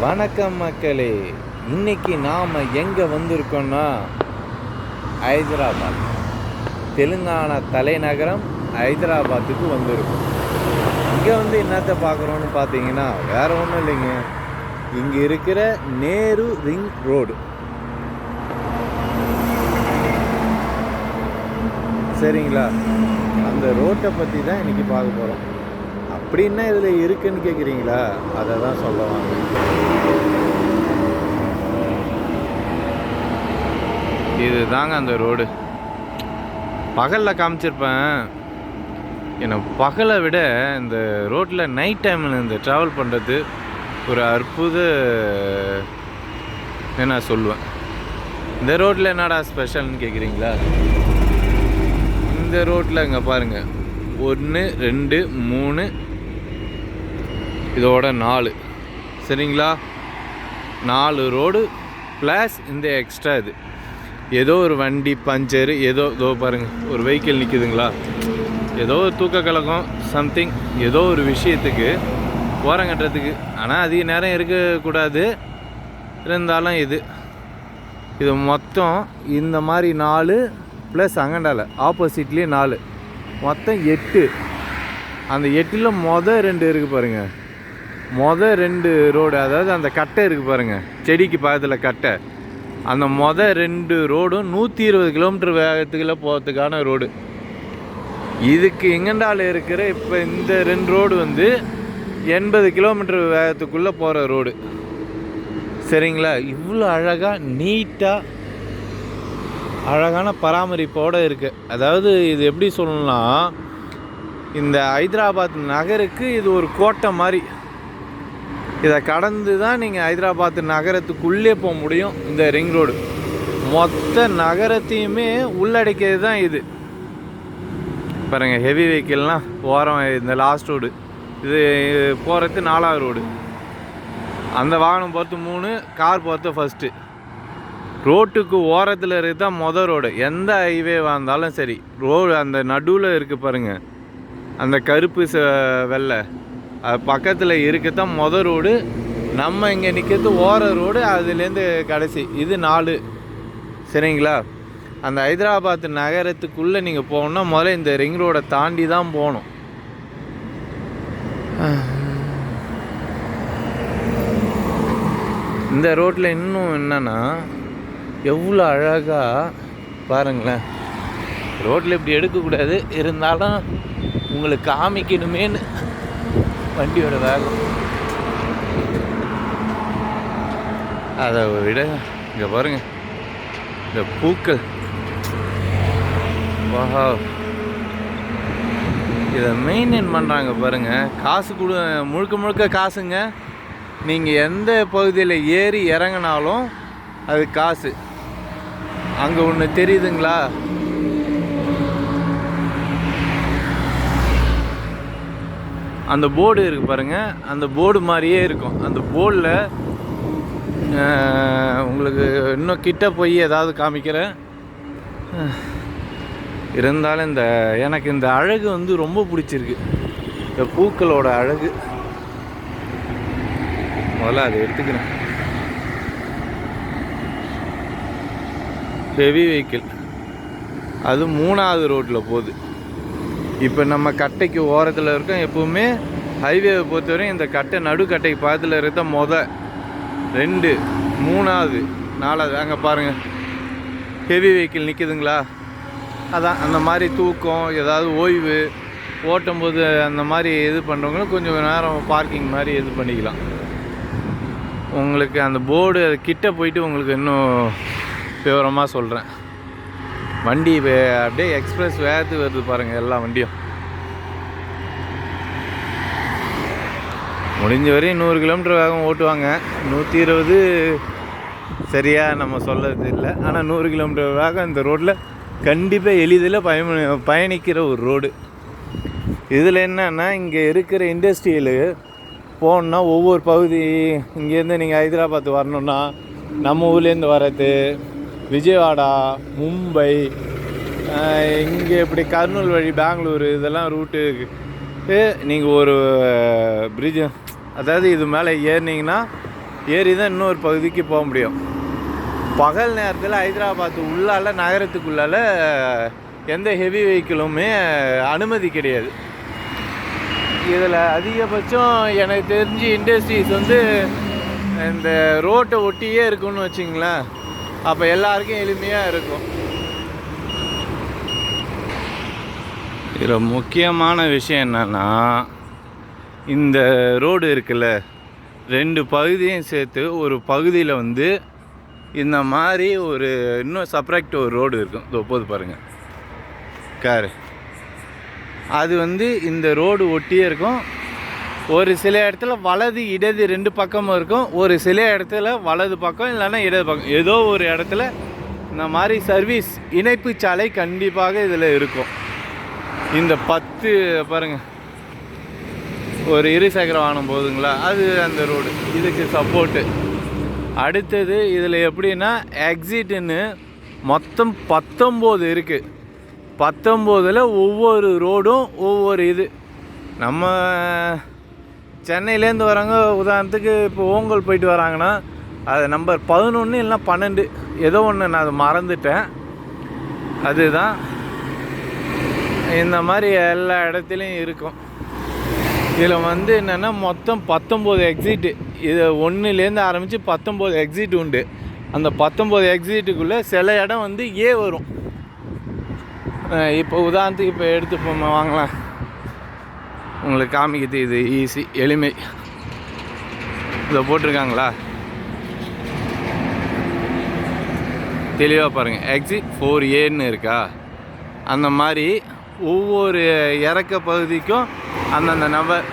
வணக்கம் மக்களே. இன்னைக்கு நாம் எங்கே வந்திருக்கோன்னா ஹைதராபாத், தெலுங்கானா தலைநகரம் ஹைதராபாத்துக்கு வந்திருக்கோம். இங்கே என்னத்தை பார்க்குறோன்னு பார்த்தீங்கன்னா வேறு ஒன்றும் இல்லைங்க, இங்கே இருக்கிற நேரு ரிங் ரோடு. சரிங்களா, அந்த ரோட்டை பற்றி தான் இன்றைக்கி பார்க்க போகிறோம். அப்படின்னா இதில் இருக்குன்னு கேட்குறீங்களா, அதை தான் சொல்லுவாங்க. இது தாங்க அந்த ரோடு. பகலில் காமிச்சிருப்பேன். எனக்கு பகலை விட இந்த ரோட்டில் நைட் டைமில் இந்த ட்ராவல் பண்ணுறது ஒரு அற்புத நான் சொல்லுவேன். இந்த ரோட்டில் என்னடா ஸ்பெஷல்னு கேட்குறீங்களா, இந்த ரோட்டில் இங்கே பாருங்கள், 1 2 3 இதோட 4, சரிங்களா, 4 ரோடு ப்ளஸ் இந்த எக்ஸ்ட்ரா. இது ஏதோ ஒரு வண்டி பஞ்சரு, ஏதோ பாருங்கள் ஒரு வெஹிக்கிள் நிற்குதுங்களா, ஏதோ ஒரு தூக்க கலக்கம் சம்திங், ஏதோ ஒரு விஷயத்துக்கு ஓரம் கட்டுறதுக்கு. ஆனால் அதிக நேரம் இருக்கக்கூடாது, இருந்தாலும் இது மொத்தம் இந்த மாதிரி 4 ப்ளஸ் அங்கண்டால ஆப்போசிட்லேயே 4, மொத்தம் 8. அந்த 8ல் மொதல் 2 இருக்குது பாருங்கள். மொதல் 2 ரோடு, அதாவது அந்த கட்டை இருக்குது பாருங்கள், செடிக்கு பக்கத்தில் கட்டை. அந்த மொதல் 2 ரோடும் 120 கிலோமீட்டர் வேகத்துக்குள்ளே போகிறதுக்கான ரோடு. இதுக்கு எங்கண்டால் இருக்கிற இப்போ இந்த 2 ரோடு 80 கிலோமீட்டர் வேகத்துக்குள்ளே போகிற ரோடு. சரிங்களா, இவ்வளோ அழகாக நீட்டாக அழகான பராமரிப்போடு இருக்குது. அதாவது இது எப்படி சொல்லணும்னா, இந்த ஹைதராபாத் நகருக்கு இது ஒரு கோட்டை மாதிரி. இதை கடந்து தான் நீங்கள் ஹைதராபாத் நகரத்துக்குள்ளே போக முடியும். இந்த ரிங் ரோடு மொத்த நகரத்தையுமே உள்ளடக்கியது தான் இது. பாருங்கள், ஹெவி வெஹிக்கிள்லாம் ஓரம் இந்த லாஸ்ட் ரோடு, இது போகிறது 4வது ரோடு. அந்த வாகனம் போகிறது 3, கார் போகிறது ஃபஸ்ட்டு. ரோட்டுக்கு ஓரத்தில் இருக்குது தான் மொதல் ரோடு. எந்த ஹைவேவாக இருந்தாலும் சரி, ரோடு அந்த நடுவில் இருக்குது பாருங்கள், அந்த கருப்பு வெள்ளை அது பக்கத்தில் இருக்க தான் மொதல் ரோடு. நம்ம இங்கே நிற்கிறது ஓர ரோடு, அதுலேருந்து கடைசி இது 4. சரிங்களா, அந்த ஹைதராபாத் நகரத்துக்குள்ளே நீங்கள் போகணுன்னா முதல்ல இந்த ரிங் ரோடை தாண்டி தான் போகணும். இந்த ரோட்டில் இன்னும் என்னென்னா, எவ்வளோ அழகாக பாருங்களேன். ரோட்டில் இப்படி எடுக்கக்கூடாது, இருந்தாலும் உங்களுக்கு காமிக்கணுமேனு வண்டியோட வேகம். அதை விட இங்கே பாருங்கள், இந்த பூக்கள், வா, இதை மெயின்டைன் பண்ணுறாங்க பாருங்கள். காசு முழுக்க காசுங்க. நீங்கள் எந்த பகுதியில் ஏறி இறங்கினாலும் அது காசு. அங்கே ஒன்று தெரியுதுங்களா, அந்த போர்டு இருக்குது பாருங்கள், அந்த போர்டு மாதிரியே இருக்கும். அந்த போர்டில் உங்களுக்கு இன்னும் கிட்ட போய் ஏதாவது காமிக்கிறேன். இருந்தாலும் எனக்கு இந்த அழகு ரொம்ப பிடிச்சிருக்கு, இந்த பூக்களோட அழகு. முதல்ல அதை எடுத்துக்கிறேன். ஹெவி வெஹிக்கிள் அது 3வது ரோட்டில் போகுது. இப்போ நம்ம கட்டைக்கு ஓரத்தில் இருக்கோம். எப்போவுமே ஹைவேவை பொறுத்தவரையும் இந்த கட்டை நடுக்கட்டைக்கு பக்கத்தில் இருக்க மொதல் 2, 3வது 4வது. அங்கே பாருங்கள், ஹெவி வெஹிக்கிள் நிற்குதுங்களா, அதான் அந்த மாதிரி தூக்கம், ஏதாவது ஓய்வு ஓட்டும்போது அந்த மாதிரி இது பண்ணுறவங்களும் கொஞ்சம் நேரம் பார்க்கிங் மாதிரி இது பண்ணிக்கலாம். உங்களுக்கு அந்த போர்டு அது கிட்ட போயிட்டு உங்களுக்கு இன்னும் விவரமாக சொல்கிறேன். வண்டி அப்படியே எக்ஸ்பிரஸ் வேகத்துக்கு வருது பாருங்கள், எல்லா வண்டியும். முடிஞ்ச வரையும் 100 கிலோமீட்டர் வேகம் ஓட்டுவாங்க. 120 சரியாக நம்ம சொல்கிறது இல்லை, ஆனால் 100 கிலோமீட்டர் வேகம் இந்த ரோட்டில் கண்டிப்பாக எளிதில் பயணிக்கிற ஒரு ரோடு. இதில் என்னன்னா, இங்கே இருக்கிற இண்டஸ்ட்ரியலு போகணுன்னா ஒவ்வொரு பகுதி, இங்கேருந்து நீங்கள் ஹைதராபாத் வரணுன்னா நம்ம ஊர்லேருந்து வர்றது விஜயவாடா, மும்பை, இங்கே இப்படி கர்னூல் வழி பெங்களூர், இதெல்லாம் ரூட்டு நீங்கள் ஒரு பிரிட்ஜு, அதாவது இது மேலே ஏறினீங்கன்னா ஏறி தான் இன்னொரு பகுதிக்கு போக முடியும். பகல் நேரத்தில் ஹைதராபாத் உள்ளால நகரத்துக்குள்ளால் எந்த ஹெவி வெஹிக்கிளுமே அனுமதி கிடையாது. இதில் அதிகபட்சம் எனக்கு தெரிஞ்சு இண்டஸ்ட்ரீஸ் வந்து இந்த ரோட்டை ஒட்டியே இருக்குன்னு வச்சிங்களேன். அப்போ எல்லாருக்கும் எளிமையாக இருக்கும். இதில் முக்கியமான விஷயம் என்னென்னா, இந்த ரோடு இருக்குல்ல, 2 பகுதியும் சேர்த்து ஒரு பகுதியில் வந்து இந்த மாதிரி ஒரு இன்னும் செப்பரேட் ஒரு ரோடு இருக்கும். இதோ போது பாருங்கள் காரு. அது வந்து இந்த ரோடு ஒட்டியே இருக்கும். ஒரு சில இடத்துல வலது இடது 2 பக்கமும் இருக்கும். ஒரு சில இடத்துல வலது பக்கம் இல்லைன்னா இடது பக்கம் ஏதோ ஒரு இடத்துல இந்த மாதிரி சர்வீஸ் இணைப்பு சாலை கண்டிப்பாக இதில் இருக்கும். இந்த 10 பாருங்கள், ஒரு இருசக்கர வாகனம் போகுதுங்களா, அது அந்த ரோடு இதுக்கு சப்போர்ட்டு. அடுத்தது இதில் எப்படின்னா எக்ஸிட்டுன்னு மொத்தம் 19 இருக்குது. 19ல் ஒவ்வொரு ரோடும் ஒவ்வொரு இது. நம்ம சென்னையிலேருந்து வராங்க, உதாரணத்துக்கு இப்போ ஓங்கல் போயிட்டு வராங்கன்னா அது நம்பர் 11 இல்லைனா 12 ஏதோ ஒன்று, நான் அதை மறந்துட்டேன். அதுதான் இந்த மாதிரி எல்லா இடத்துலையும் இருக்கும். இதில் வந்து என்னென்னா மொத்தம் 19 எக்ஸிட்டு. இது 1லேருந்து ஆரம்பித்து 19 எக்ஸிட் உண்டு. அந்த 19 எக்ஸிட்டுக்குள்ளே சில இடம் வந்து ஏ வரும். இப்போ உதாரணத்துக்கு இப்போ எடுத்து வாங்கலாம், உங்களுக்கு காமிக்கிறது இது ஈஸி எளிமை. இதை போட்டிருக்காங்களா தெளிவாக பாருங்கள். எக்ஸிட் 4ஏன்னு இருக்கா, அந்த மாதிரி ஒவ்வொரு இறக்க பகுதிக்கும் அந்தந்த நம்பர்.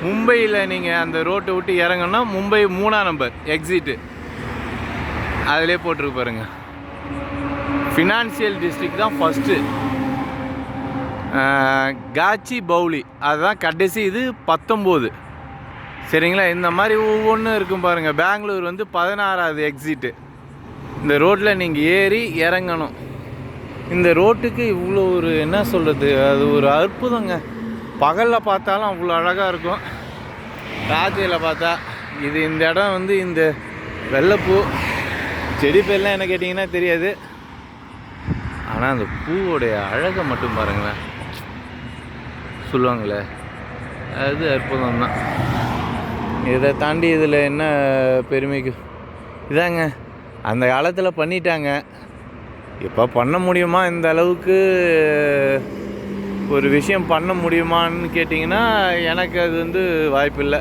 மும்பையில் நீங்கள் அந்த ரோட்டை விட்டு இறங்கணுன்னா மும்பை 3ஆம் நம்பர் எக்ஸிட்டு அதிலே போட்டிருக்கு பாருங்கள். ஃபினான்சியல் டிஸ்ட்ரிக்ட் தான் ஃபஸ்ட்டு, காச்சி பவுலி அதுதான் கடைசி. இது 19 சரிங்களா. இந்த மாதிரி ஒவ்வொன்றும் இருக்கும் பாருங்கள். பெங்களூர் வந்து 16வது எக்ஸிட்டு. இந்த ரோட்டில் நீங்கள் ஏறி இறங்கணும். இந்த ரோட்டுக்கு இவ்வளோ ஒரு என்ன சொல்கிறது, அது ஒரு அற்புதங்க. பகலில் பார்த்தாலும் அவ்வளோ அழகாக இருக்கும், ராத்திரியில் பார்த்தா இது. இந்த இடம் வந்து இந்த வெள்ளைப்பூ செடி பேர்லாம் என்ன கேட்டிங்கன்னா தெரியாது, ஆனால் அந்த பூவோடைய அழகை மட்டும் பாருங்களேன், சொல்லுவாங்களே அது அற்புதம் தான். இதை தாண்டி இதில் என்ன பெருமைக்கு இதாங்க, அந்த காலத்தில் பண்ணிட்டாங்க. இப்போ பண்ண முடியுமா இந்த அளவுக்கு ஒரு விஷயம் பண்ண முடியுமான்னு கேட்டிங்கன்னா எனக்கு அது வந்து வாய்ப்பில்லை.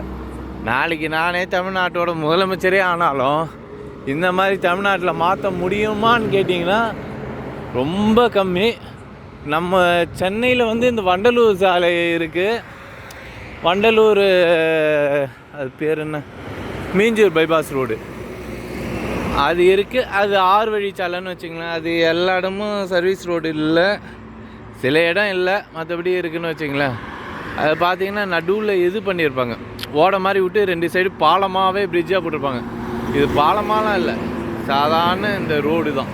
நாளைக்கு நானே தமிழ்நாட்டோட முதலமைச்சரே ஆனாலும் இந்த மாதிரி தமிழ்நாட்டில் மாற்ற முடியுமான்னு கேட்டிங்கன்னா ரொம்ப கம்மி. நம்ம சென்னையில் வந்து இந்த வண்டலூர் சாலை இருக்குது, வண்டலூர் அது பேர் என்ன, மீஞ்சூர் பைபாஸ் ரோடு அது இருக்குது. அது 6 வழி சாலைன்னு வச்சுங்களேன். அது எல்லா இடமும் சர்வீஸ் ரோடு இல்லை, சில இடம் இல்லை, மற்றபடி இருக்குதுன்னு வச்சுங்களேன். அது பார்த்திங்கன்னா நடுவில் இது பண்ணியிருப்பாங்க, ஓடை மாதிரி விட்டு 2 சைடு பாலமாகவே பிரிட்ஜாக போட்டிருப்பாங்க. இது பாலமாலாம் இல்லை, சாதாரண இந்த ரோடு தான்.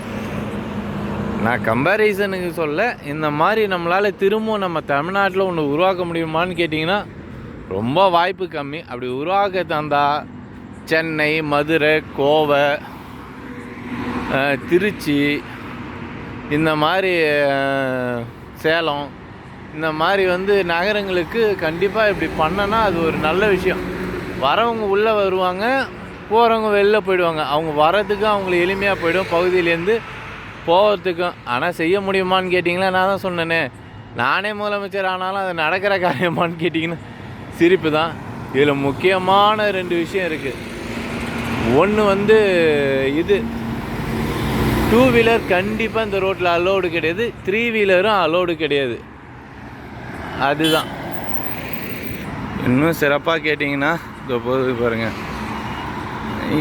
நான் கம்பேரிசனுக்கு சொல்ல, இந்த மாதிரி நம்மளால் திரும்பவும் நம்ம தமிழ்நாட்டில் ஒன்று உருவாக்க முடியுமான்னு கேட்டிங்கன்னா ரொம்ப வாய்ப்பு கம்மி. அப்படி உருவாக்க தந்தால் சென்னை, மதுரை, கோவை, திருச்சி, இந்த மாதிரி சேலம், இந்த மாதிரி வந்து நகரங்களுக்கு கண்டிப்பாக இப்படி பண்ணனா அது ஒரு நல்ல விஷயம். வரவங்க உள்ளே வருவாங்க, போகிறவங்க வெளில போயிடுவாங்க. அவங்க வர்றதுக்கும் அவங்களுக்கு எளிமையாக போயிடும், பகுதியிலேருந்து போகிறதுக்கும். ஆனால் செய்ய முடியுமான்னு கேட்டிங்கன்னா நான் தான் சொன்னேனே, நானே முதலமைச்சர் ஆனாலும் அது நடக்கிற காரியமானு கேட்டிங்கன்னா சிரிப்பு தான். இதில் முக்கியமான 2 விஷயம் இருக்குது. ஒன்று வந்து இது 2 வீலர் கண்டிப்பாக இந்த ரோட்டில் அலோடு கிடையாது, 3 வீலரும் அலோடு கிடையாது. அதுதான் இன்னும் சிறப்பாக கேட்டிங்கன்னா இதோ போகுது பாருங்கள்.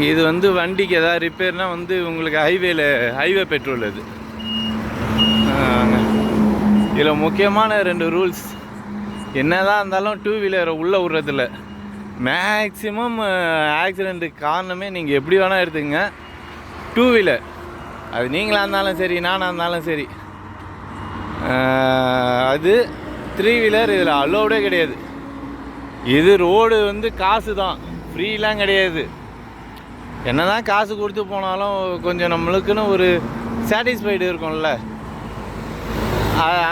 இது வந்து வண்டிக்கு எதாவது ரிப்பேர்னால் வந்து உங்களுக்கு ஹைவே பெட்ரோல் அது. இதில் முக்கியமான 2 ரூல்ஸ் என்ன தான் இருந்தாலும் 2 வீலரை உள்ளே விட்றதில்ல. மேக்ஸிமம் ஆக்சிடெண்ட்டுக்கு காரணமே நீங்கள் எப்படி வேணால் எடுத்துங்க, 2 வீலர். அது நீங்களாக இருந்தாலும் சரி, நானாக இருந்தாலும் சரி. அது 3 வீலர் இதில் அலோடே கிடையாது. இது ரோடு வந்து காசு தான், ஃப்ரீலாம் கிடையாது. என்ன தான் காசு கொடுத்து போனாலும் கொஞ்சம் நம்மளுக்குன்னு ஒரு சாட்டிஸ்ஃபைடு இருக்கும்ல,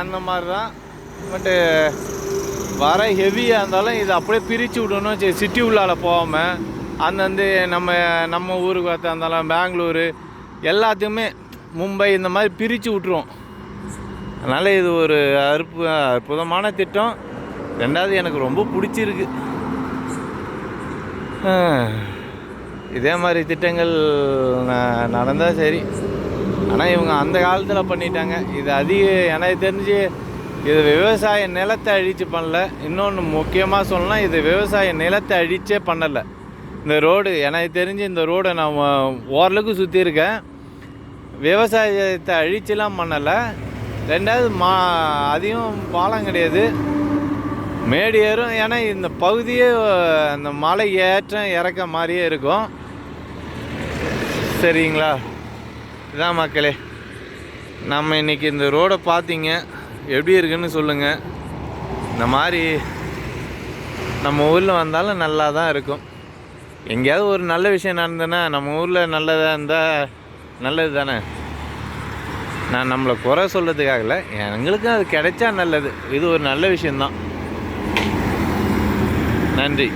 அந்த மாதிரி தான். பட்டு வர ஹெவியாக இருந்தாலும் இதை அப்படியே பிரித்து விடணும். சரி, சிட்டி உள்ளால் போகாமல் அந்தந்து நம்ம ஊருக்கு பார்த்து இருந்தாலும் பெங்களூரு எல்லாத்தையுமே மும்பை இந்த மாதிரி பிரித்து விட்ருவோம். அதனால் இது ஒரு அற்புதமான திட்டம். ரெண்டாவது எனக்கு ரொம்ப பிடிச்சிருக்கு. இதே மாதிரி திட்டங்கள் நடந்தால் சரி. ஆனால் இவங்க அந்த காலத்தில் பண்ணிட்டாங்க. இது எனக்கு தெரிஞ்சு இது விவசாய நிலத்தை அழித்து பண்ணல. இன்னொன்று முக்கியமாக சொல்லலாம், இது விவசாய நிலத்தை அழித்தே பண்ணலை. இந்த ரோடு எனக்கு தெரிஞ்சு இந்த ரோடை நான் ஓரளவுக்கு சுற்றியிருக்கேன். விவசாயத்தை அழிச்செல்லாம் பண்ணலை. ரெண்டாவது அதிகம் பாலம் கிடையாது, மேடு ஏறும். ஏன்னா இந்த பகுதியே அந்த மலை ஏற்றம் இறக்க மாதிரியே இருக்கும். சரிங்களா? இதான் மக்களே, நம்ம இன்றைக்கி இந்த ரோடை பார்த்தீங்க, எப்படி இருக்குன்னு சொல்லுங்கள். இந்த மாதிரி நம்ம ஊரில் வந்தாலும் நல்லா தான் இருக்கும். எங்கேயாவது ஒரு நல்ல விஷயம் நடந்ததுன்னா நம்ம ஊரில் நல்லதாக இருந்தால் நல்லது தானே. நான் நம்மளை குறை சொல்கிறதுக்காகல, எங்களுக்கும் அது கிடைச்சா நல்லது. இது ஒரு நல்ல விஷயந்தான். நன்றி.